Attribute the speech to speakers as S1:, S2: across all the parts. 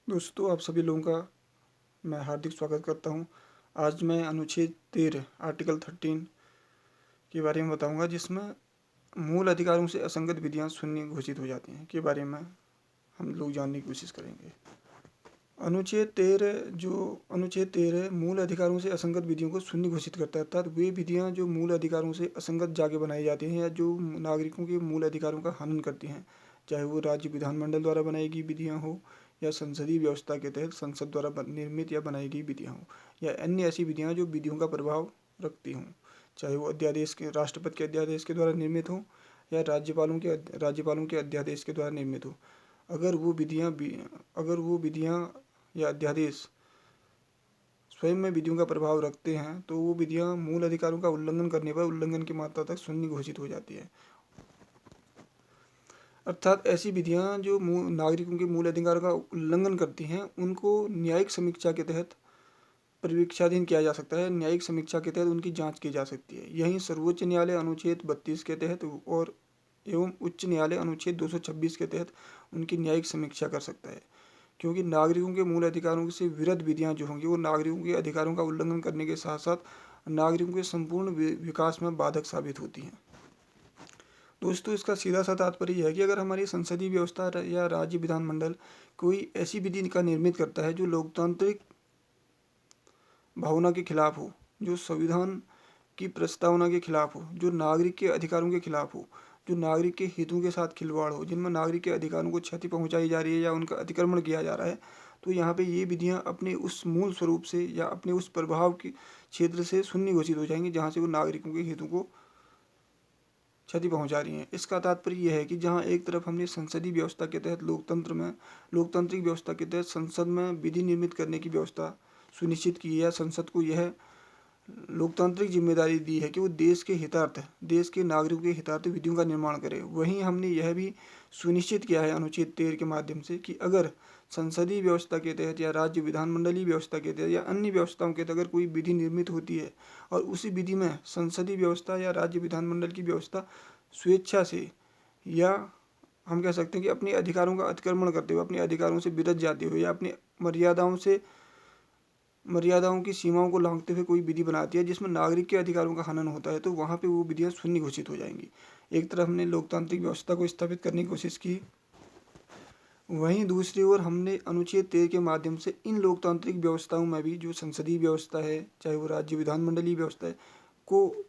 S1: दोस्तों, आप सभी लोगों का मैं हार्दिक स्वागत करता हूं। आज मैं अनुच्छेद 13 आर्टिकल 13 के बारे में बताऊंगा, जिसमें मूल अधिकारों से असंगत विधियां शून्य घोषित हो जाती हैं के बारे में हम लोग जानने की कोशिश करेंगे। अनुच्छेद 13 मूल अधिकारों से असंगत विधियों को शून्य घोषित करता है, अर्थात वे विधियां जो मूल अधिकारों से असंगत जाके बनाई जाती हैं या जो नागरिकों के मूल अधिकारों का हनन करती हैं, चाहे वो राज्य विधानमंडल द्वारा बनाई गई विधियां हो या संसदीय व्यवस्था के तहत संसद द्वारा निर्मित या बनाई गई विधियां हो, या अन्य ऐसी विधियां जो विधियों का प्रभाव रखती हों, चाहे वो अध्यादेश के राष्ट्रपति के अध्यादेश के द्वारा निर्मित हो या राज्यपालों के अध्यादेश के द्वारा निर्मित हो। अगर वो विधियां या अध्यादेश स्वयं में विधियों का प्रभाव रखते हैं तो वो विधियां मूल अधिकारों का उल्लंघन करने पर उल्लंघन की मात्रा तक शून्य घोषित हो जाती है। अर्थात ऐसी विधियां जो नागरिकों के मूल अधिकारों का उल्लंघन करती हैं, उनको न्यायिक समीक्षा के तहत परीक्षाधीन किया जा सकता है। न्यायिक समीक्षा के तहत उनकी जांच की जा सकती है। यही सर्वोच्च न्यायालय अनुच्छेद 32 के तहत और एवं उच्च न्यायालय अनुच्छेद 226 के तहत उनकी न्यायिक समीक्षा कर सकता है, क्योंकि नागरिकों के मूल अधिकारों से विरुद्ध विधियां जो होंगी वो नागरिकों के अधिकारों का उल्लंघन करने के साथ साथ नागरिकों के संपूर्ण विकास में बाधक साबित होती हैं। दोस्तों, इसका सीधा सा तात्पर्य यह है कि अगर हमारी संसदीय व्यवस्था या राज्य विधानमंडल कोई ऐसी विधि का निर्मित करता है जो लोकतांत्रिक भावना के खिलाफ हो, जो संविधान की प्रस्तावना के खिलाफ हो, जो नागरिक के अधिकारों के खिलाफ हो, जो नागरिक के हितों के साथ खिलवाड़ हो, जिनमें नागरिक के अधिकारों को क्षति पहुंचाई जा रही है या उनका अतिक्रमण किया जा रहा है, तो यहाँ पे ये विधियाँ अपने उस मूल स्वरूप से या अपने उस प्रभाव के क्षेत्र से शून्य घोषित हो जाएंगी जहाँ से वो नागरिकों के हितों को क्षति पहुंचा रही हैं। इसका तात्पर्य यह है कि जहाँ एक तरफ हमने संसदीय व्यवस्था के तहत लोकतांत्रिक व्यवस्था के तहत संसद में विधि निर्मित करने की व्यवस्था सुनिश्चित की है, या संसद को यह लोकतांत्रिक जिम्मेदारी दी है कि वो देश के नागरिकों के हितार्थ विधियों का निर्माण करे, वहीं हमने यह भी सुनिश्चित किया है अनुच्छेद 13 के माध्यम से कि अगर संसदीय व्यवस्था के तहत या राज्य विधानमंडलीय व्यवस्था के तहत या अन्य व्यवस्थाओं के तहत अगर कोई विधि निर्मित होती है और उसी विधि में संसदीय व्यवस्था या राज्य विधानमंडल की व्यवस्था स्वेच्छा से, या हम कह सकते हैं कि अपने अधिकारों का अतिक्रमण करते हुए, अपने अधिकारों से बिरत जाते हुए या अपनी मर्यादाओं की सीमाओं को लांघते हुए कोई विधि बनाती है जिसमें नागरिक के अधिकारों का हनन होता है, तो वहाँ पे वो विधियाँ शून्य घोषित हो जाएंगी। एक तरफ हमने लोकतांत्रिक व्यवस्था को स्थापित करने की कोशिश की, वहीं दूसरी ओर हमने अनुच्छेद 13 के माध्यम से इन लोकतांत्रिक व्यवस्थाओं में भी, जो संसदीय व्यवस्था है चाहे वो राज्य विधानमंडलीय व्यवस्था है, को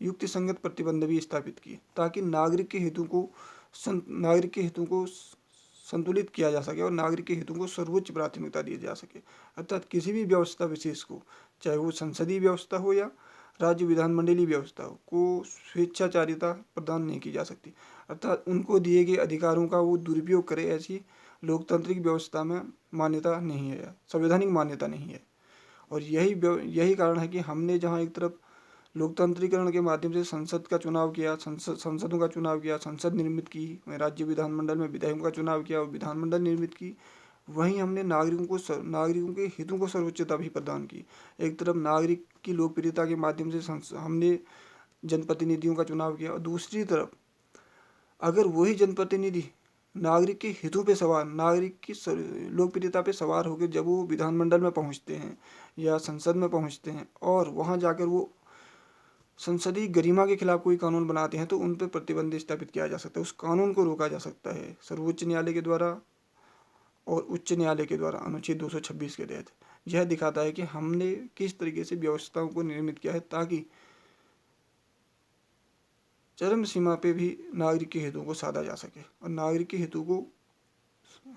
S1: युक्ति संगत प्रतिबंध भी स्थापित किए, ताकि नागरिक के हितों को संतुलित किया जा सके और नागरिक के हितों को सर्वोच्च प्राथमिकता दी जा सके। अर्थात किसी भी व्यवस्था विशेष को, चाहे वो संसदीय व्यवस्था हो या राज्य विधानमंडलीय व्यवस्था हो, को स्वेच्छाचारिता प्रदान नहीं की जा सकती। अर्थात उनको दिए गए अधिकारों का वो दुरुपयोग करे, ऐसी लोकतांत्रिक व्यवस्था में मान्यता नहीं है, संवैधानिक मान्यता नहीं है। और यही कारण है कि हमने जहाँ एक तरफ लोकतांत्रिकरण के माध्यम से संसदों का चुनाव किया, संसद निर्मित की, राज्य विधानमंडल में विधायकों का चुनाव किया और विधानमंडल निर्मित की, वहीं हमने नागरिकों के हितों को सर्वोच्चता भी प्रदान की। एक तरफ नागरिक की लोकप्रियता के माध्यम से हमने जनप्रतिनिधियों का चुनाव किया, और दूसरी तरफ अगर वही जनप्रतिनिधि नागरिक के हितों पे सवार, नागरिक की लोकप्रियता पे सवार होकर जब वो विधानमंडल में पहुंचते हैं या संसद में पहुंचते हैं और वहां जाकर वो संसदीय गरिमा के खिलाफ कोई कानून बनाते हैं, तो उन पर प्रतिबंध स्थापित किया जा सकता है, उस कानून को रोका जा सकता है सर्वोच्च न्यायालय के द्वारा और उच्च न्यायालय के द्वारा अनुच्छेद 226 के तहत। यह दिखाता है कि हमने किस तरीके से व्यवस्थाओं को निर्मित किया है ताकि चरम सीमा पे भी नागरिक के हितों को साधा जा सके, और नागरिक के हितों को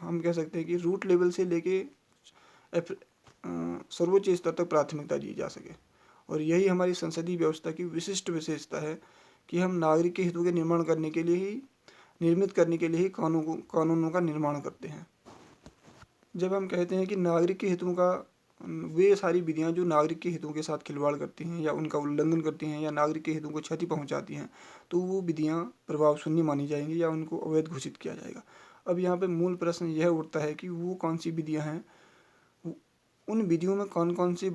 S1: हम कह सकते हैं कि रूट लेवल से लेके सर्वोच्च स्तर तक प्राथमिकता दी जा सके। और यही हमारी संसदीय व्यवस्था की विशिष्ट विशेषता है कि हम नागरिक के हितों के निर्माण करने के लिए ही कानूनों का निर्माण करते हैं। जब हम कहते हैं कि नागरिक के हितों का, वे सारी विधियां जो नागरिक के हितों के साथ खिलवाड़ करती हैं या उनका उल्लंघन करती हैं या नागरिक के हितों को क्षति पहुंचाती हैं, तो वो विधियां प्रभाव शून्य मानी जाएंगी या उनको अवैध घोषित किया जाएगा। अब यहाँ पे मूल प्रश्न यह उठता है कि वो कौन सी विधियाँ हैं, उन विधियों में कौन कौन सी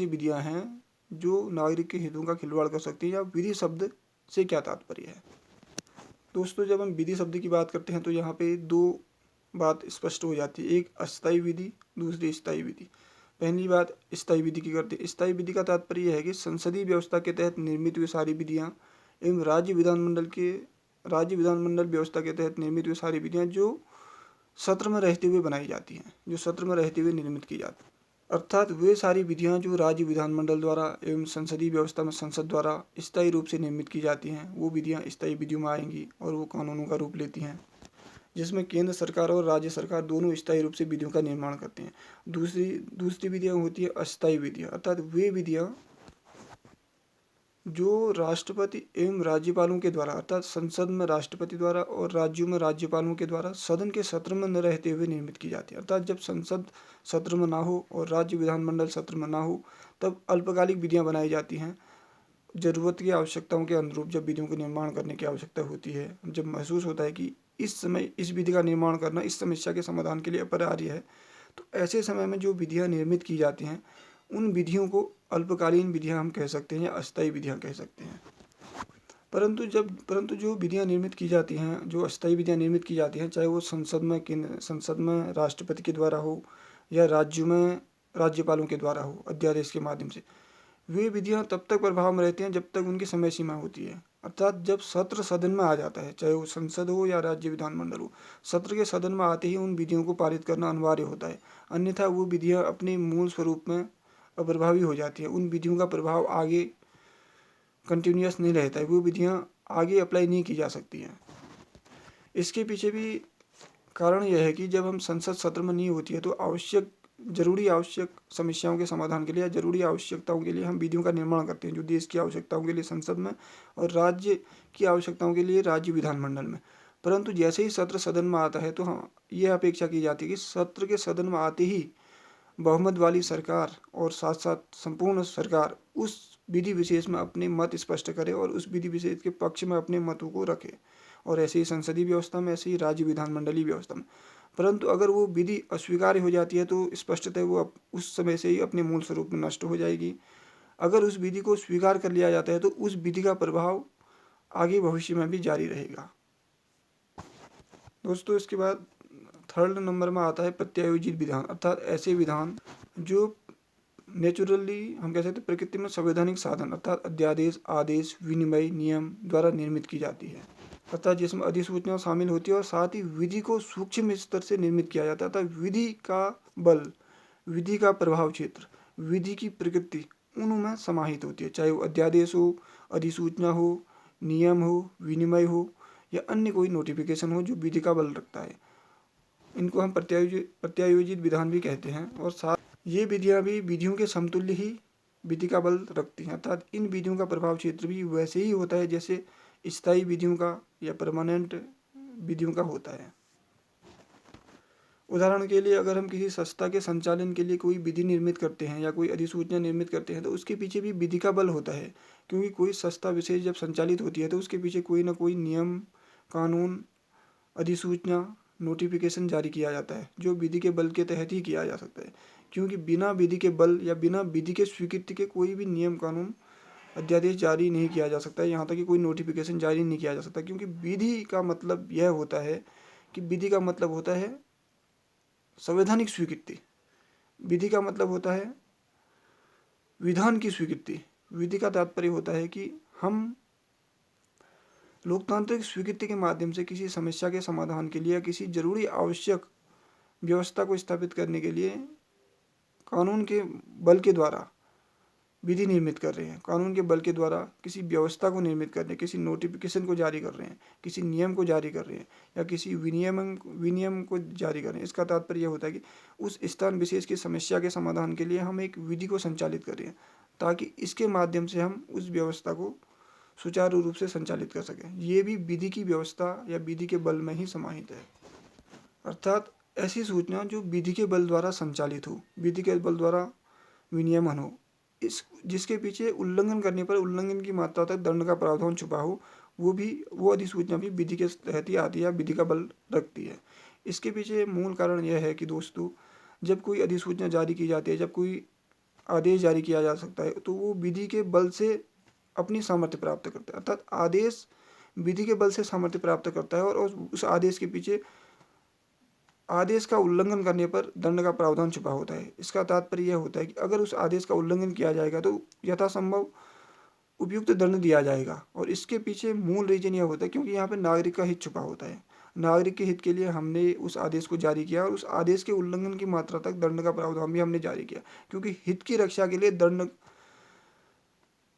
S1: विधियाँ हैं जो नागरिक के हितों का खिलवाड़ कर सकती है, या विधि शब्द से क्या तात्पर्य है। दोस्तों, जब हम विधि शब्द की बात करते हैं तो यहाँ पे दो बात स्पष्ट हो जाती है। एक अस्थायी विधि, दूसरी स्थायी विधि। पहली बात स्थायी विधि की करते हैं। स्थायी विधि का तात्पर्य यह है कि संसदीय व्यवस्था के तहत निर्मित हुई सारी विधियाँ एवं राज्य विधानमंडल व्यवस्था के तहत निर्मित हुई सारी विधियाँ जो सत्र में रहते हुए बनाई जाती हैं, जो सत्र में रहते हुए निर्मित की जाती हैं। अर्थात वे सारी विधियाँ जो राज्य विधानमंडल द्वारा एवं संसदीय व्यवस्था में संसद द्वारा स्थायी रूप से निर्मित की जाती हैं, वो विधियाँ स्थायी विधियों में आएंगी और वो कानूनों का रूप लेती हैं, जिसमें केंद्र सरकार और राज्य सरकार दोनों स्थायी रूप से विधियों का निर्माण करते हैं। दूसरी विधियाँ होती है अस्थायी विधियाँ, अर्थात वे विधियाँ जो राष्ट्रपति एवं राज्यपालों के द्वारा, अर्थात संसद में राष्ट्रपति द्वारा और राज्यों में राज्यपालों के द्वारा सदन के सत्र में न रहते हुए निर्मित की जाती है। अर्थात जब संसद सत्र में ना हो और राज्य विधानमंडल सत्र में ना हो, तब अल्पकालिक विधियाँ बनाई जाती हैं। जरूरत की आवश्यकताओं के अनुरूप जब विधियों के निर्माण करने की आवश्यकता होती है, जब महसूस होता है कि इस समय इस विधि का निर्माण करना इस समस्या के समाधान के लिए अपरिहार्य है, तो ऐसे समय में जो विधियाँ निर्मित की जाती हैं, उन विधियों को अल्पकालीन विधियाँ हम कह सकते हैं या अस्थायी विधियाँ कह सकते हैं। परंतु जो विधियाँ निर्मित की जाती हैं, जो अस्थायी विधियाँ निर्मित की जाती हैं, चाहे वो संसद में राष्ट्रपति के द्वारा हो या राज्यों में राज्यपालों के द्वारा हो अध्यादेश के माध्यम से, वे विधियाँ तब तक प्रभाव में रहती हैं जब तक उनकी समय सीमा होती है। अर्थात जब सत्र सदन में आ जाता है, चाहे वो संसद हो या राज्य विधानमंडल हो, सत्र के सदन में आते ही उन विधियों को पारित करना अनिवार्य होता है, अन्यथा वो विधियाँ अपने मूल स्वरूप में अप्रभावी हो जाती है। उन विधियों का प्रभाव आगे कंटिन्यूअस नहीं रहता है, वो विधियाँ आगे अप्लाई नहीं की जा सकती हैं। इसके पीछे भी कारण यह है कि जब हम संसद सत्र में नहीं होती है तो जरूरी आवश्यक समस्याओं के समाधान के लिए या जरूरी आवश्यकताओं के लिए हम विधियों का निर्माण करते हैं, जो देश की आवश्यकताओं के लिए संसद में और राज्य की आवश्यकताओं के लिए राज्य विधानमंडल में। परंतु जैसे ही सत्र सदन में आता है तो हाँ, यह अपेक्षा की जाती है कि सत्र के सदन में आते ही बहुमत वाली सरकार और साथ साथ संपूर्ण सरकार उस विधि विशेष में अपने मत स्पष्ट करे और उस विधि विशेष के पक्ष में अपने मतों को रखे, और ऐसे ही संसदीय व्यवस्था में, ऐसे ही राज्य विधानमंडलीय व्यवस्था में। परंतु अगर वो विधि अस्वीकार्य हो जाती है तो स्पष्टतः वो उस समय से ही अपने मूल स्वरूप में नष्ट हो जाएगी। अगर उस विधि को स्वीकार कर लिया जाता है तो उस विधि का प्रभाव आगे भविष्य में भी जारी रहेगा। दोस्तों, इसके बाद थर्ड नंबर में आता है प्रत्यायोजित विधान, अर्थात ऐसे विधान जो नेचुरली हम कह सकते हैं प्रकृति में संवैधानिक साधन अर्थात अध्यादेश, आदेश, विनिमय, नियम द्वारा निर्मित की जाती है, अर्थात जिसमें अधिसूचना शामिल होती है और साथ ही विधि को सूक्ष्म स्तर से निर्मित किया जाता है। अर्थात विधि का बल, विधि का प्रभाव क्षेत्र, विधि की प्रकृति उनमें समाहित होती है, चाहे वो अध्यादेश हो, अधिसूचना हो, नियम हो, विनिमय हो या अन्य कोई नोटिफिकेशन हो जो विधि का बल रखता है। इनको हम प्रत्यायोजित विधान भी कहते हैं। और साथ ये विधियाँ भी विधियों के समतुल्य ही विधि का बल रखती हैं, अर्थात इन विधियों का प्रभाव क्षेत्र भी वैसे ही होता है जैसे स्थायी विधियों का या परमानेंट विधियों का होता है। उदाहरण के लिए अगर हम किसी संस्था के संचालन के लिए कोई विधि निर्मित करते हैं या कोई अधिसूचना निर्मित करते हैं तो उसके पीछे भी विधि का बल होता है, क्योंकि कोई संस्था विशेष जब संचालित होती है तो उसके पीछे कोई ना कोई नियम, कानून, अधिसूचना, नोटिफिकेशन जारी किया जाता है, जो विधि के बल के तहत ही किया जा सकता है। क्योंकि बिना विधि के बल या बिना विधि के स्वीकृति के कोई भी नियम, कानून, अध्यादेश जारी नहीं किया जा सकता है, यहाँ तक कि कोई नोटिफिकेशन जारी नहीं किया जा सकता। क्योंकि विधि का मतलब यह होता है कि विधि का मतलब होता है संवैधानिक स्वीकृति, विधि का मतलब होता है विधान की स्वीकृति। विधि का तात्पर्य होता है कि हम लोकतांत्रिक स्वीकृति के माध्यम से किसी समस्या के समाधान के लिए या किसी जरूरी आवश्यक व्यवस्था को स्थापित करने के लिए कानून के बल के द्वारा विधि निर्मित कर रहे हैं, कानून के बल के द्वारा किसी व्यवस्था को निर्मित कर रहे हैं, किसी नोटिफिकेशन को जारी कर रहे हैं, किसी नियम को जारी कर रहे हैं या किसी विनियम को जारी कर रहे हैं। इसका तात्पर्य यह होता है कि उस स्थान विशेष की समस्या के समाधान के लिए हम एक विधि को संचालित कर रहे हैं, ताकि इसके माध्यम से हम उस व्यवस्था को सुचारू रूप से संचालित कर सकें। ये भी विधि की व्यवस्था या विधि के बल में ही समाहित है, अर्थात ऐसी सूचना जो विधि के बल द्वारा संचालित हो, विधि के बल द्वारा विनियमन हो, इस जिसके पीछे उल्लंघन करने पर उल्लंघन की मात्रा तक दंड का प्रावधान छुपा हो, वो अधिसूचना भी विधि के तहत ही आती है, विधि का बल रखती है। इसके पीछे मूल कारण यह है कि दोस्तों, जब कोई अधिसूचना जारी की जाती है, जब कोई आदेश जारी किया जा सकता है, तो वो विधि के बल से अपनी सामर्थ्य प्राप्त करता है, अर्थात आदेश विधि के बल से सामर्थ्य प्राप्त करता है और उस आदेश के पीछे आदेश का उल्लंघन करने पर दंड का प्रावधान छुपा होता है। इसका तात्पर्य यह होता है कि अगर उस आदेश का उल्लंघन किया जाएगा तो यथासंभव उपयुक्त दंड दिया जाएगा। और इसके पीछे मूल रीजन यह होता है क्योंकि यहाँ पे नागरिक का हित छुपा होता है। नागरिक के हित के लिए हमने उस आदेश को जारी किया और उस आदेश के उल्लंघन की मात्रा तक दंड का प्रावधान भी हमने जारी किया, क्योंकि हित की रक्षा के लिए दंड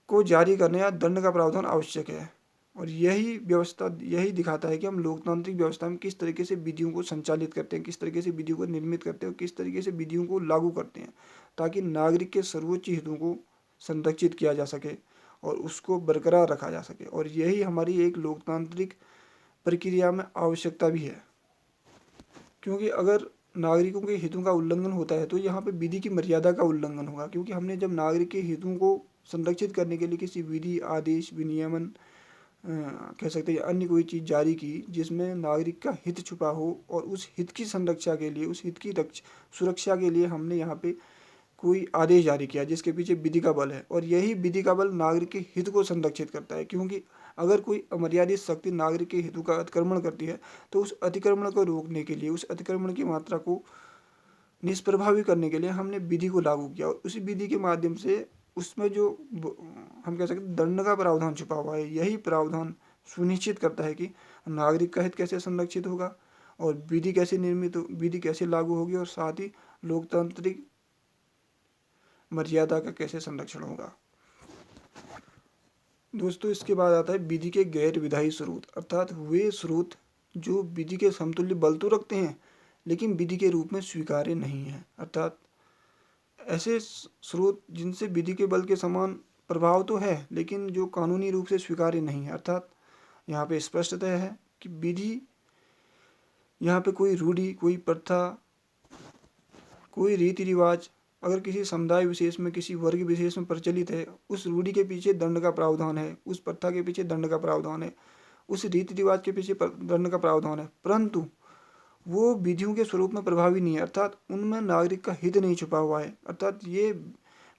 S1: को जारी करने या दंड का प्रावधान आवश्यक है। और यही दिखाता है कि हम लोकतांत्रिक व्यवस्था में किस तरीके से विधियों को संचालित करते हैं, किस तरीके से विधियों को निर्मित करते हैं और किस तरीके से विधियों को लागू करते हैं, ताकि नागरिक के सर्वोच्च हितों को संरक्षित किया जा सके और उसको बरकरार रखा जा सके। और यही हमारी एक लोकतांत्रिक प्रक्रिया में आवश्यकता भी है, क्योंकि अगर नागरिकों के हितों का उल्लंघन होता है तो यहाँ पे विधि की मर्यादा का उल्लंघन होगा, क्योंकि हमने जब नागरिक के हितों को संरक्षित करने के लिए किसी विधि, आदेश, विनियमन कह सकते हैं अन्य कोई चीज़ जारी की जिसमें नागरिक का हित छुपा हो और उस हित की संरक्षा के लिए, उस हित की सुरक्षा के लिए हमने यहाँ पे कोई आदेश जारी किया जिसके पीछे विधि का बल है, और यही विधि का बल नागरिक के हित को संरक्षित करता है। क्योंकि अगर कोई अमर्यादित शक्ति नागरिक के हितों का अतिक्रमण करती है तो उस अतिक्रमण को रोकने के लिए, उस अतिक्रमण की मात्रा को निष्प्रभावी करने के लिए हमने विधि को लागू किया, और उसी विधि के माध्यम से उसमें जो हम कह सकते हैं दंड का प्रावधान छुपा हुआ है, यही प्रावधान सुनिश्चित करता है कि नागरिक का हित कैसे संरक्षित होगा और विधि कैसे निर्मित, विधि कैसे लागू होगी और साथ ही लोकतांत्रिक मर्यादा का कैसे संरक्षण होगा। दोस्तों, इसके बाद आता है विधि के गैर विधायी स्रोत, अर्थात वे स्रोत जो विधि के समतुल्य बल तो रखते हैं लेकिन विधि के रूप में स्वीकार्य नहीं है, अर्थात ऐसे स्रोत जिनसे विधि के बल के समान प्रभाव तो है लेकिन जो कानूनी रूप से स्वीकार्य नहीं है। अर्थात यहाँ पे स्पष्टतः है कि विधि, यहाँ पे कोई रूढ़ि, कोई प्रथा, कोई रीति रिवाज अगर किसी समुदाय विशेष में, किसी वर्ग विशेष में प्रचलित है, उस रूढ़ि के पीछे दंड का प्रावधान है, उस प्रथा के पीछे दंड का प्रावधान है, उस रीति रिवाज के पीछे दंड का प्रावधान है, परंतु वो विधियों के स्वरूप में प्रभावी नहीं है, अर्थात उनमें नागरिक का हित नहीं छुपा हुआ है, अर्थात ये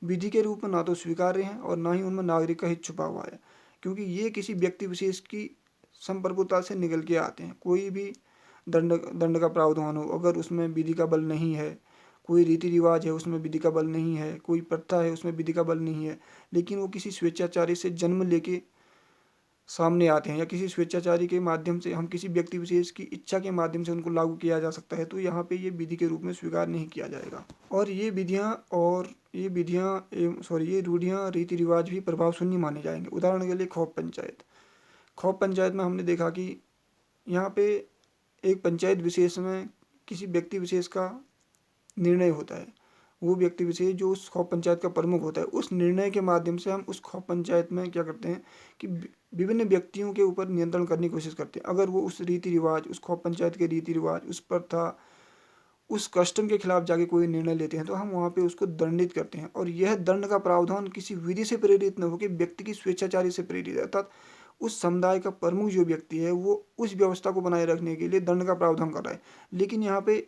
S1: विधि के रूप में ना तो स्वीकार्य हैं और ना ही उनमें नागरिक का हित छुपा हुआ है, क्योंकि ये किसी व्यक्ति विशेष की संप्रभुता से निकल के आते हैं। कोई भी दंड का प्रावधान हो, अगर उसमें विधि का बल नहीं है, कोई रीति रिवाज है उसमें विधि का बल नहीं है, कोई प्रथा है उसमें विधि का बल नहीं है, लेकिन वो किसी स्वेच्छाचारी से जन्म लेके सामने आते हैं या किसी स्वेच्छाचारी के माध्यम से, हम किसी व्यक्ति विशेष की इच्छा के माध्यम से उनको लागू किया जा सकता है, तो यहाँ पे ये विधि के रूप में स्वीकार नहीं किया जाएगा। और ये रूढ़ियाँ, रीति रिवाज भी प्रभाव शून्य माने जाएंगे। उदाहरण के लिए खौफ पंचायत में हमने देखा कि यहाँ पे एक पंचायत विशेष में किसी व्यक्ति विशेष का निर्णय होता है, वो व्यक्ति विशेष जो उस खौफ पंचायत का प्रमुख होता है, उस निर्णय के माध्यम से हम उस खौफ पंचायत में क्या करते हैं कि विभिन्न व्यक्तियों के ऊपर नियंत्रण करने की कोशिश करते हैं। अगर वो उस रीति रिवाज, उस खौफ पंचायत के रीति रिवाज, उस प्रथा, उस कस्टम के खिलाफ जाके कोई निर्णय लेते हैं तो हम वहाँ पे उसको दंडित करते हैं। और यह दंड का प्रावधान किसी विधि से प्रेरित न होकर व्यक्ति की स्वेच्छाचारी से प्रेरित है, अर्थात उस समुदाय का प्रमुख जो व्यक्ति है वो उस व्यवस्था को बनाए रखने के लिए दंड का प्रावधान कर रहा है, लेकिन यहाँ पे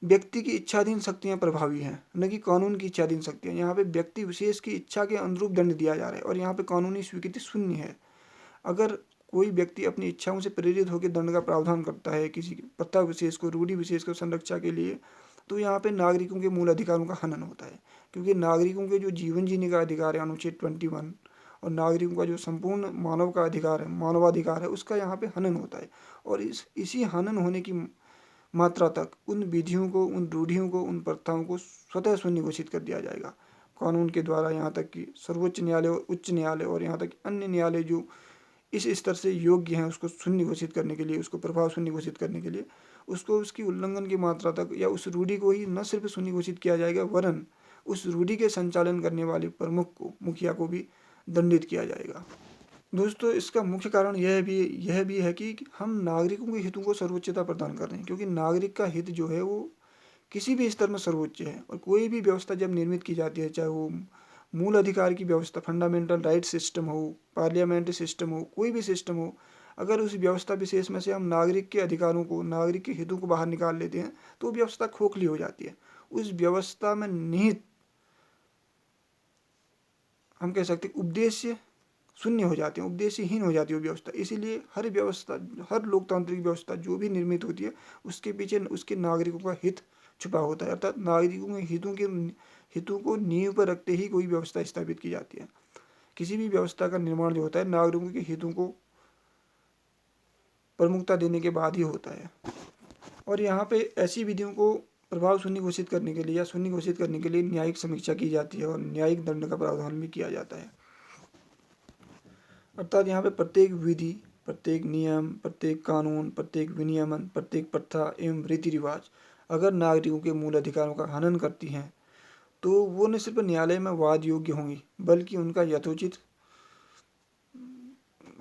S1: व्यक्ति की इच्छाधीन शक्तियाँ प्रभावी हैं, न कि कानून की इच्छाधीन शक्तियाँ। यहाँ पे व्यक्ति विशेष की इच्छा के अनुरूप दंड दिया जा रहा है और यहाँ पे कानूनी स्वीकृति शून्य है। अगर कोई व्यक्ति अपनी इच्छाओं से प्रेरित होकर दंड का प्रावधान करता है किसी प्रथा विशेष को, रूढ़ि विशेष को संरक्षा के लिए, तो यहाँ पे नागरिकों के मूल अधिकारों का हनन होता है, क्योंकि नागरिकों के जो जीवन जीने का अधिकार है अनुच्छेद 21 और नागरिकों का जो संपूर्ण मानव का अधिकार है, मानवाधिकार है, उसका यहाँ पे हनन होता है। और इसी हनन होने की मात्रा तक उन विधियों को, उन रूढ़ियों को, उन प्रथाओं को स्वतः शून्य घोषित कर दिया जाएगा कानून के द्वारा। यहाँ तक कि सर्वोच्च न्यायालय और उच्च न्यायालय और यहाँ तक अन्य न्यायालय जो इस स्तर से योग्य हैं उसको शून्य घोषित करने के लिए, उसको प्रभाव शून्य घोषित करने के लिए, उसको उसकी उल्लंघन की मात्रा तक या उस रूढ़ि को ही न सिर्फ शून्य घोषित किया जाएगा वरन उस रूढ़ि के संचालन करने वाले प्रमुख को, मुखिया को भी दंडित किया जाएगा। दोस्तों, इसका मुख्य कारण यह भी है कि हम नागरिकों के हितों को सर्वोच्चता प्रदान कर रहे हैं, क्योंकि नागरिक का हित जो है वो किसी भी स्तर में सर्वोच्च है। और कोई भी व्यवस्था जब निर्मित की जाती है, चाहे वो मूल अधिकार की व्यवस्था, फंडामेंटल राइट सिस्टम हो, पार्लियामेंट्री सिस्टम हो, कोई भी सिस्टम हो, अगर उस व्यवस्था विशेष में से हम नागरिक के अधिकारों को, नागरिक के हितों को बाहर निकाल लेते हैं तो व्यवस्था खोखली हो जाती है। उस व्यवस्था में निहित हम कह सकते उद्देश्य शून्य हो जाती है, उद्देश्यहीन हो जाती है वो व्यवस्था। इसीलिए हर व्यवस्था, हर लोकतांत्रिक व्यवस्था जो भी निर्मित होती है उसके पीछे उसके नागरिकों का हित छुपा होता है, अर्थात नागरिकों के हितों को नींव पर रखते ही कोई व्यवस्था स्थापित की जाती है। किसी भी व्यवस्था का निर्माण जो होता है नागरिकों के हितों को प्रमुखता देने के बाद ही होता है। और यहाँ पे ऐसी विधियों को प्रभाव शून्य घोषित करने के लिए या शून्य घोषित करने के लिए न्यायिक समीक्षा की जाती है और न्यायिक दंड का प्रावधान भी किया जाता है। अर्थात यहाँ पे प्रत्येक विधि, प्रत्येक नियम, प्रत्येक कानून, प्रत्येक विनियमन, प्रत्येक प्रथा एवं रीति रिवाज अगर नागरिकों के मूल अधिकारों का हनन करती हैं तो वो न सिर्फ न्यायालय में वाद योग्य होंगी बल्कि उनका यथोचित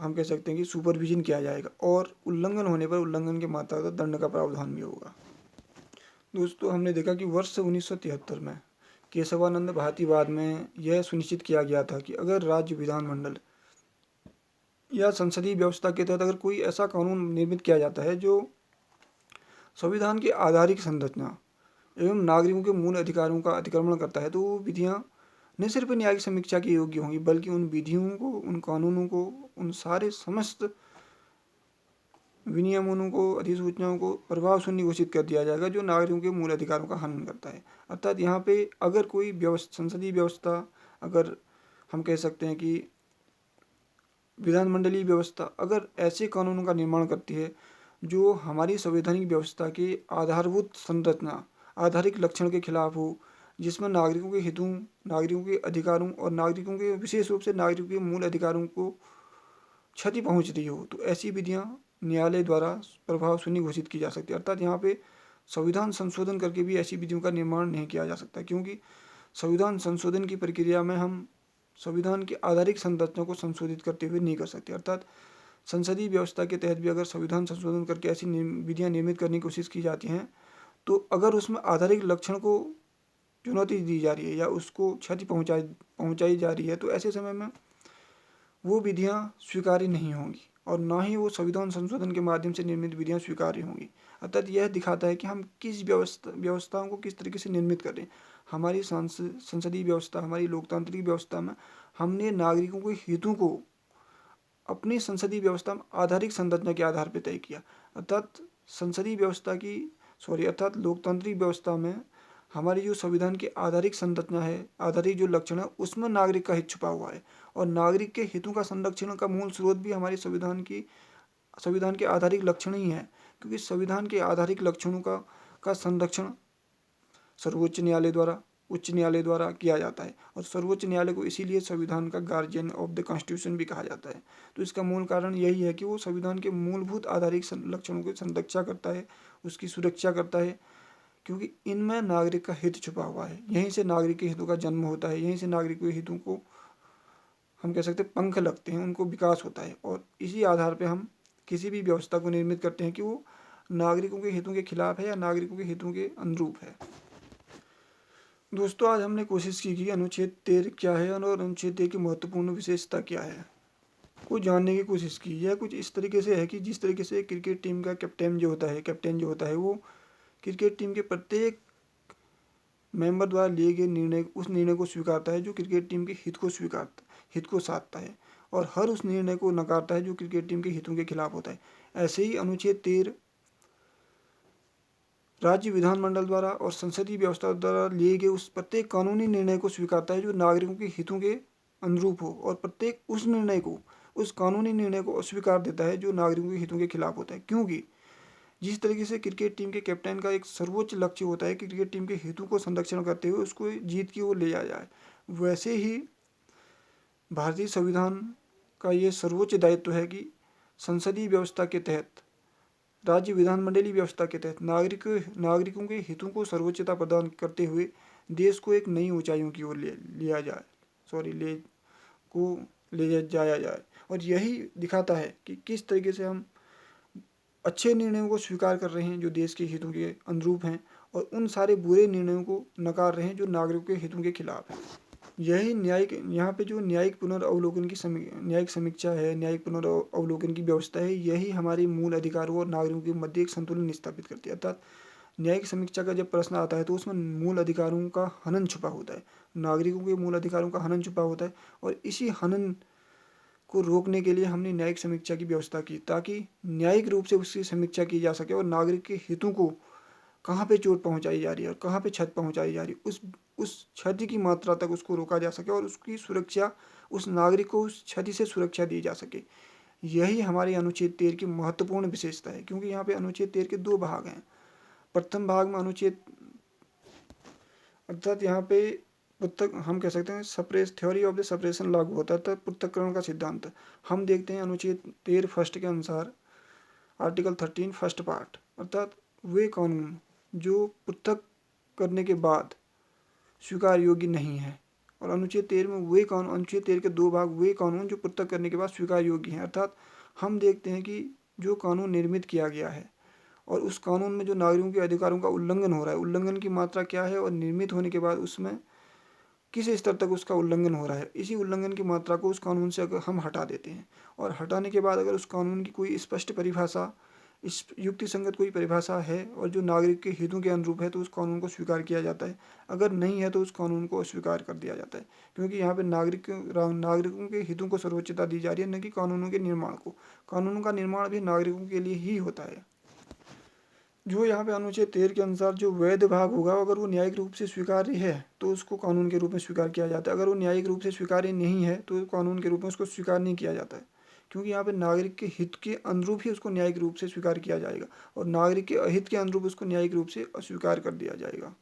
S1: हम कह सकते हैं कि सुपरविजन किया जाएगा और उल्लंघन होने पर उल्लंघन के मात्रा का दंड का प्रावधान भी होगा। दोस्तों, हमने देखा कि वर्ष 1973 में केशवानंद भारतीवाद में यह सुनिश्चित किया गया था कि अगर राज्य विधानमंडल या संसदीय व्यवस्था के तहत अगर कोई ऐसा कानून निर्मित किया जाता है जो संविधान की आधारिक संरचना एवं नागरिकों के मूल अधिकारों का अतिक्रमण करता है तो वो विधियाँ न सिर्फ न्यायिक समीक्षा के योग्य होंगी बल्कि उन विधियों को, उन कानूनों को, उन सारे समस्त विनियमों को, अधिसूचनाओं को प्रभाव शून्य घोषित कर दिया जाएगा जो नागरिकों के मूल अधिकारों का हनन करता है। अर्थात यहाँ पे अगर कोई संसदीय व्यवस्था, अगर हम कह सकते हैं कि विधानमंडलीय व्यवस्था अगर ऐसे कानूनों का निर्माण करती है जो हमारी संवैधानिक व्यवस्था के आधारभूत संरचना, आधारिक लक्षण के खिलाफ हो, जिसमें नागरिकों के हितों, नागरिकों के अधिकारों और नागरिकों के विशेष रूप से नागरिकों के मूल अधिकारों को क्षति पहुंच रही हो, तो ऐसी विधियां न्यायालय द्वारा प्रभाव शून्य घोषित की जा सकती है। अर्थात यहाँ पे संविधान संशोधन करके भी ऐसी विधियों का निर्माण नहीं किया जा सकता, क्योंकि संविधान संशोधन की प्रक्रिया में हम संविधान की आधारिक संरचना को संशोधित करते हुए नहीं कर सकते। अर्थात संसदीय व्यवस्था के तहत भी अगर संविधान संशोधन करके ऐसी विधियाँ निर्मित करने की कोशिश की जाती हैं तो अगर उसमें आधारिक लक्षण को चुनौती दी जा रही है या उसको क्षति पहुँचाई जा रही है तो ऐसे समय में वो विधियाँ स्वीकार्य नहीं होंगी और ना ही वो संविधान संशोधन के माध्यम से निर्मित विधियाँ स्वीकार्य होंगी। अर्थात यह दिखाता है कि हम किस व्यवस्थाओं को किस तरीके से निर्मित कर रहे हैं। हमारी संसदीय व्यवस्था, हमारी लोकतांत्रिक व्यवस्था में हमने नागरिकों के हितों को अपनी संसदीय व्यवस्था में आधारिक संरचना के आधार पर तय किया। अर्थात संसदीय व्यवस्था की अर्थात लोकतांत्रिक व्यवस्था में हमारी जो संविधान की आधारिक संरचना है, आधारिक जो लक्षण है, उसमें नागरिक का हित छुपा हुआ है और नागरिक के हितों का संरक्षण का मूल स्रोत भी हमारे संविधान के आधारिक लक्षण ही है, क्योंकि संविधान के आधारिक लक्षणों का संरक्षण सर्वोच्च न्यायालय द्वारा, उच्च न्यायालय द्वारा किया जाता है और सर्वोच्च न्यायालय को इसीलिए संविधान का गार्जियन ऑफ द कॉन्स्टिट्यूशन भी कहा जाता है। तो इसका मूल कारण यही है कि वो संविधान के मूलभूत आधारिक लक्षणों की संरक्षा करता है, उसकी सुरक्षा करता है, क्योंकि इनमें नागरिक का हित छुपा हुआ है। यहीं से नागरिक के हितों का जन्म होता है, यहीं से नागरिक के हितों को हम कह सकते हैं पंख लगते हैं, उनको विकास होता है और इसी आधार पर हम किसी भी व्यवस्था को निर्मित करते हैं कि वो नागरिकों के हितों के खिलाफ है या नागरिकों के हितों के अनुरूप है। दोस्तों, आज हमने कोशिश की कि अनुच्छेद 13 क्या है और अनुच्छेद 13 की महत्वपूर्ण विशेषता क्या है को जानने की कोशिश की। यह कुछ इस तरीके से है कि जिस तरीके से क्रिकेट टीम का कैप्टन जो होता है वो क्रिकेट टीम के प्रत्येक मेंबर द्वारा लिए गए उस निर्णय को स्वीकारता है जो क्रिकेट टीम के हित को साधता है और हर उस निर्णय को नकारता है जो क्रिकेट टीम के हितों के खिलाफ होता है। ऐसे ही अनुच्छेद 13 राज्य विधानमंडल द्वारा और संसदीय व्यवस्था द्वारा लिए गए उस प्रत्येक कानूनी निर्णय को स्वीकारता है जो नागरिकों के हितों के अनुरूप हो और प्रत्येक उस कानूनी निर्णय को अस्वीकार देता है जो नागरिकों के हितों के खिलाफ होता है। क्योंकि जिस तरीके से क्रिकेट टीम के कैप्टन का एक सर्वोच्च लक्ष्य होता है कि क्रिकेट टीम के हितों को संरक्षण करते हुए उसको जीत की ओर ले जाया जाए, वैसे ही भारतीय संविधान का ये सर्वोच्च दायित्व है कि संसदीय व्यवस्था के तहत, राज्य विधानमंडलीय व्यवस्था के तहत नागरिकों के हितों को सर्वोच्चता प्रदान करते हुए देश को एक नई ऊंचाइयों की ओर ले जाया जाए। और यही दिखाता है कि किस तरीके से हम अच्छे निर्णयों को स्वीकार कर रहे हैं जो देश के हितों के अनुरूप हैं और उन सारे बुरे निर्णयों को नकार रहे हैं जो नागरिकों के हितों के खिलाफ हैं। यही यहाँ पे जो न्यायिक पुनर्अवलोकन की न्यायिक समीक्षा है, न्यायिक पुनर्अवलोकन की व्यवस्था है, यही हमारे मूल अधिकारों और नागरिकों के मध्य एक संतुलन स्थापित करती है। अर्थात न्यायिक समीक्षा का जब प्रश्न आता है तो उसमें मूल अधिकारों का हनन छुपा होता है, नागरिकों के मूल अधिकारों का हनन छुपा होता है और इसी हनन को रोकने के लिए हमने न्यायिक समीक्षा की व्यवस्था की, ताकि न्यायिक रूप से उसकी समीक्षा की जा सके और नागरिक के हितों को कहाँ पे चोट पहुँचाई जा रही है और कहाँ पे क्षति पहुँचाई जा रही है उस क्षति की मात्रा तक उसको रोका जा सके और उसकी सुरक्षा, उस नागरिक को उस क्षति से सुरक्षा दी जा सके। यही हमारे अनुच्छेद 13 की महत्वपूर्ण विशेषता है, क्योंकि यहाँ पे अनुच्छेद 13 के 2 भाग हैं। प्रथम भाग में अनुच्छेद अर्थात यहाँ पे पृथक, हम कह सकते हैं suppress theory of the separation लागू होता है, अर्थात पृथक्करण का सिद्धांत। हम देखते हैं अनुच्छेद 13 फर्स्ट के अनुसार आर्टिकल 13 फर्स्ट पार्ट, अर्थात वे कानून जो पृथक करने के बाद स्वीकार योग्य नहीं है, और अनुच्छेद 13 में वे कानून, अनुच्छेद 13 के 2 भाग, वे कानून जो पृथक करने के बाद स्वीकार योग्य हैं। अर्थात हम देखते हैं कि जो कानून निर्मित किया गया है और उस कानून में जो नागरिकों के अधिकारों का उल्लंघन हो रहा है, उल्लंघन की मात्रा क्या है और निर्मित होने के बाद उसमें किस स्तर तक उसका उल्लंघन हो रहा है, इसी उल्लंघन की मात्रा को उस कानून से अगर हम हटा देते हैं और हटाने के बाद अगर उस कानून की कोई स्पष्ट परिभाषा, इस युक्ति संगत कोई परिभाषा है और जो नागरिक के हितों के अनुरूप है, तो उस कानून को स्वीकार किया जाता है। अगर नहीं है तो उस कानून को अस्वीकार कर दिया जाता है, क्योंकि यहाँ पे नागरिकों के हितों को सर्वोच्चता दी जा रही है, न कि कानूनों के निर्माण को। कानूनों का निर्माण भी नागरिकों के लिए ही होता है। जो यहाँ पे अनुच्छेद 13 के अनुसार जो वैध भाग होगा, अगर वो न्यायिक रूप से स्वीकार्य है तो उसको कानून के रूप में स्वीकार किया जाता है। अगर वो न्यायिक रूप से स्वीकार्य नहीं है तो कानून के रूप में उसको स्वीकार नहीं किया जाता है, क्योंकि यहाँ पे नागरिक के हित के अनुरूप ही उसको न्यायिक रूप से स्वीकार किया जाएगा और नागरिक के अहित के अनुरूप उसको न्यायिक रूप से अस्वीकार कर दिया जाएगा।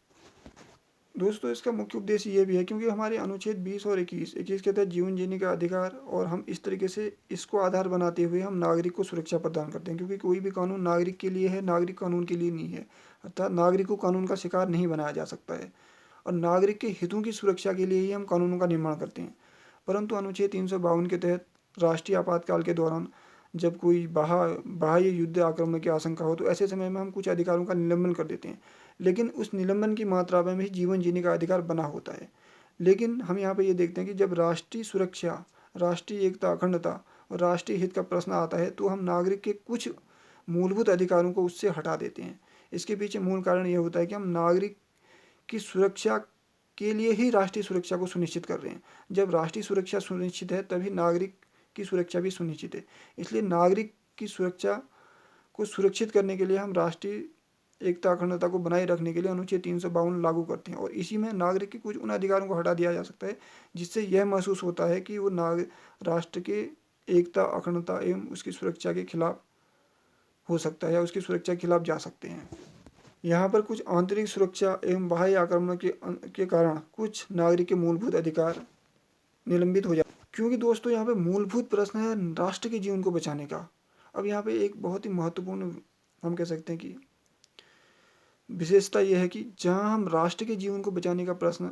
S1: दोस्तों, इसका मुख्य उद्देश्य ये भी है, क्योंकि हमारे अनुच्छेद 20 और 21 के तहत जीवन जीने का अधिकार, और हम इस तरीके से इसको आधार बनाते हुए हम नागरिक को सुरक्षा प्रदान करते हैं, क्योंकि कोई भी कानून नागरिक के लिए है, नागरिक कानून के लिए नहीं है। अर्थात नागरिक को कानून का शिकार नहीं बनाया जा सकता है और नागरिक के हितों की सुरक्षा के लिए ही हम कानूनों का निर्माण करते हैं। परंतु अनुच्छेद 352 के तहत राष्ट्रीय आपातकाल के दौरान जब कोई बाह्य युद्ध आक्रमण की आशंका हो, तो ऐसे समय में हम कुछ अधिकारों का निलंबन कर देते हैं, लेकिन उस निलंबन की मात्रा में भी जीवन जीने का अधिकार बना होता है। लेकिन हम यहाँ पे ये देखते हैं कि जब राष्ट्रीय सुरक्षा, राष्ट्रीय एकता, अखंडता और राष्ट्रीय हित का प्रश्न आता है, तो हम नागरिक के कुछ मूलभूत अधिकारों को उससे हटा देते हैं। इसके पीछे मूल कारण ये होता है कि हम नागरिक की सुरक्षा के लिए ही राष्ट्रीय सुरक्षा को सुनिश्चित कर रहे हैं। जब राष्ट्रीय सुरक्षा सुनिश्चित है, तभी नागरिक की सुरक्षा भी सुनिश्चित है। इसलिए नागरिक की सुरक्षा को सुरक्षित करने के लिए हम राष्ट्रीय एकता, अखंडता को बनाए रखने के लिए अनुच्छेद 352 लागू करते हैं, और इसी में नागरिक के कुछ उन अधिकारों को हटा दिया जा सकता है जिससे यह महसूस होता है कि वो राष्ट्र के एकता, अखंडता एवं उसकी सुरक्षा के खिलाफ हो सकता है या उसकी सुरक्षा के खिलाफ जा सकते हैं। यहाँ पर कुछ आंतरिक सुरक्षा एवं बाह्य आक्रमण के कारण कुछ नागरिक के मूलभूत अधिकार निलंबित हो जाते हैं, क्योंकि दोस्तों यहाँ पे मूलभूत प्रश्न है राष्ट्र के जीवन को बचाने का। अब यहाँ पे एक बहुत ही महत्वपूर्ण, हम कह सकते हैं कि विशेषता यह है कि जहाँ हम राष्ट्र के जीवन को बचाने का प्रश्न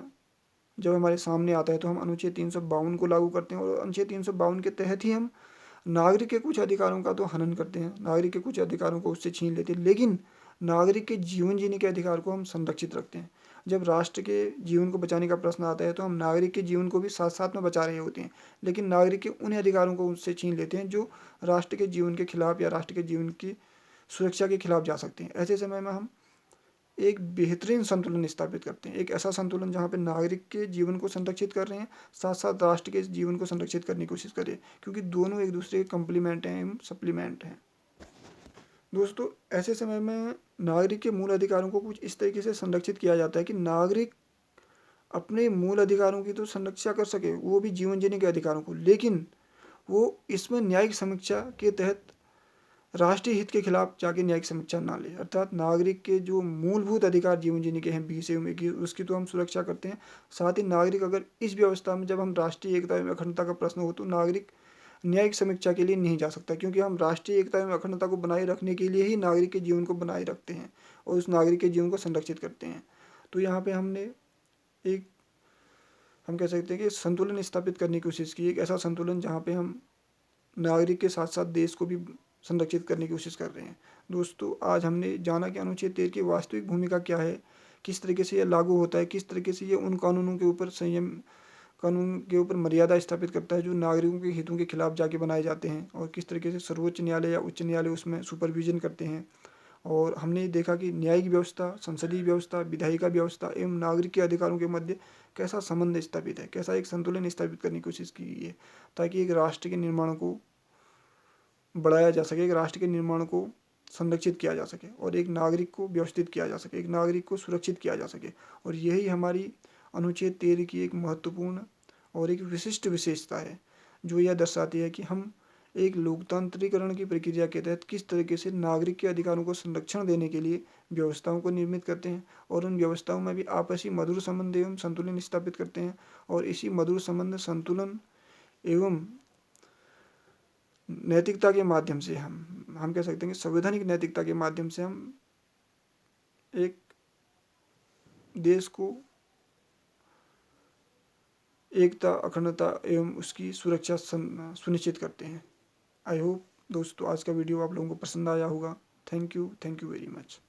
S1: जब हमारे सामने आता है, तो हम अनुच्छेद 352 को लागू करते हैं, और अनुच्छेद 352 के तहत ही हम नागरिक के कुछ अधिकारों का तो हनन करते हैं, नागरिक के कुछ अधिकारों को उससे छीन लेते हैं, लेकिन नागरिक के जीवन जीने के अधिकार को हम संरक्षित रखते हैं। जब राष्ट्र के जीवन को बचाने का प्रश्न आता है, तो हम नागरिक के जीवन को भी साथ साथ में बचा रहे होते हैं, लेकिन नागरिक के उन अधिकारों को उससे छीन लेते हैं जो राष्ट्र के जीवन के खिलाफ या राष्ट्र के जीवन की सुरक्षा के खिलाफ जा सकते हैं। ऐसे समय में हम एक बेहतरीन संतुलन स्थापित करते हैं, एक ऐसा संतुलन जहाँ पे नागरिक के जीवन को संरक्षित कर रहे हैं, साथ साथ राष्ट्र के जीवन को संरक्षित करने की कोशिश करें, क्योंकि दोनों एक दूसरे के कम्प्लीमेंट हैं एवं सप्लीमेंट हैं। दोस्तों, ऐसे समय में नागरिक के मूल अधिकारों को कुछ इस तरीके से संरक्षित किया जाता है कि नागरिक अपने मूल अधिकारों की तो संरक्षा कर सके, वो भी जीवन जीने के अधिकारों को, लेकिन वो इसमें न्यायिक समीक्षा के तहत राष्ट्रीय हित के खिलाफ जाके न्यायिक समीक्षा ना ले। अर्थात नागरिक के जो मूलभूत अधिकार जीवन जीने के हैं 20 एवं 21, उसकी तो हम सुरक्षा करते हैं। साथ ही नागरिक अगर इस व्यवस्था में, जब हम राष्ट्रीय एकता एवं अखंडता का प्रश्न हो, तो नागरिक न्यायिक समीक्षा के लिए नहीं जा सकता, क्योंकि हम राष्ट्रीय एकता एवं अखंडता को बनाए रखने के लिए ही नागरिक के जीवन को बनाए रखते हैं और उस नागरिक के जीवन को संरक्षित करते हैं। तो यहाँ पे हमने एक, हम कह सकते हैं कि संतुलन स्थापित करने की कोशिश की, एक ऐसा संतुलन जहाँ पे हम नागरिक के साथ साथ देश को भी संरक्षित करने की कोशिश कर रहे हैं। दोस्तों, आज हमने जाना कि अनुच्छेद 13 की वास्तविक भूमिका क्या है, किस तरीके से यह लागू होता है, किस तरीके से ये उन कानूनों के ऊपर संयम, कानून के ऊपर मर्यादा स्थापित करता है जो नागरिकों के हितों के खिलाफ जाके बनाए जाते हैं, और किस तरीके से सर्वोच्च न्यायालय या उच्च न्यायालय उसमें सुपरविजन करते हैं, और हमने देखा कि न्यायिक व्यवस्था, संसदीय व्यवस्था, विधायिका व्यवस्था एवं नागरिक के अधिकारों के मध्य कैसा संबंध स्थापित है, कैसा एक संतुलन स्थापित करने की कोशिश की गई है, ताकि एक राष्ट्र के निर्माण को बढ़ाया जा सके, एक राष्ट्र के निर्माण को संरक्षित किया जा सके और एक नागरिक को व्यवस्थित किया जा सके, एक नागरिक को सुरक्षित किया जा सके। और यही हमारी अनुच्छेद 13 की एक महत्वपूर्ण और एक विशिष्ट विशेषता है, जो यह दर्शाती है कि हम एक लोकतांत्रिकरण की प्रक्रिया के तहत किस तरीके से नागरिक के अधिकारों को संरक्षण देने के लिए व्यवस्थाओं को निर्मित करते हैं और उन व्यवस्थाओं में भी आपसी मधुर संबंध एवं संतुलन स्थापित करते हैं। और इसी मधुर संबंध, संतुलन एवं नैतिकता के माध्यम से हम कह सकते हैं कि संवैधानिक नैतिकता के माध्यम से हम एक देश को एकता, अखंडता एवं उसकी सुरक्षा सुनिश्चित करते हैं। आई होप दोस्तों आज का वीडियो आप लोगों को पसंद आया होगा। Thank you very much.